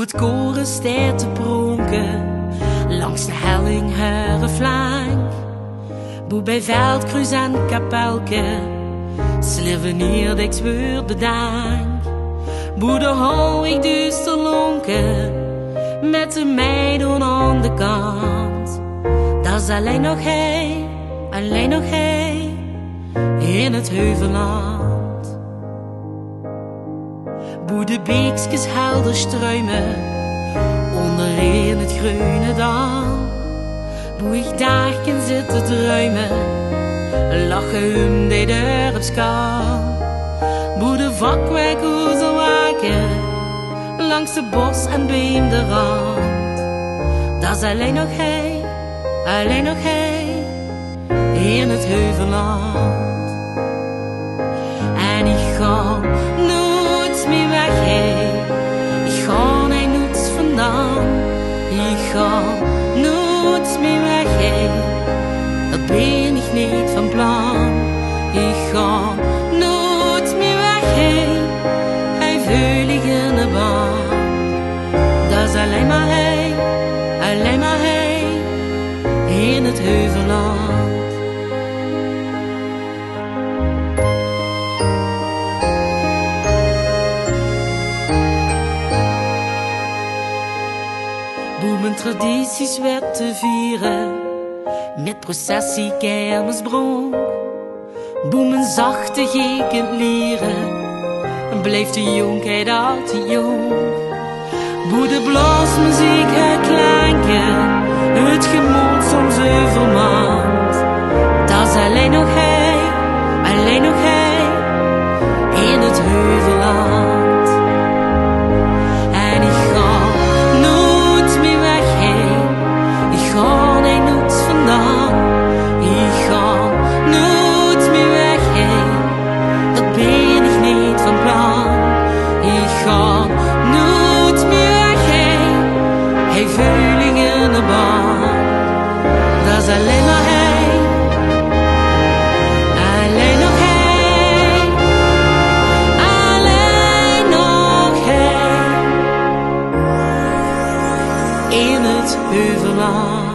het koren staat te pronken langs de helling haar flank. Boe bij Veldkruis en Kapelke slivenier ik zweer bedank. Boe de hoog duister lonken met de meiden aan de kant. Dat is alleen nog hij in het heuvelland. Boe de beekjes helder struimen onderin het groene dal. Boe ik daar kan zitten druimen, lachen die dorpskal. Boe de vakweg hoe ze waken langs de bos en beem de rand. Dat is alleen nog hij in het heuvelland. En ik ga nooit meer weg, ik ga nooit vandaan. Ik ga nooit meer weg, dat ben ik niet van plan. Ik ga nooit meer weg, hij vul ik in de baan. Dat is alleen maar hij in het heuvelland. Boe mijn tradities werd te vieren met processie, kermisbron. Boe mijn zachte gekend lieren bleef de jonkheid altijd jong. Boe de blasmuziek herklanken, het gemoed soms overmand. Dat is alleen nog hij in het heuvelland. En ik ga nooit meer weg, ik ga nooit vandaan. Ik ga nooit meer weg, dat ben ik niet van plan. Ik ga nooit meer weg, hij vul ik in de baan. Dat is alleen maar hij in het heuvelland.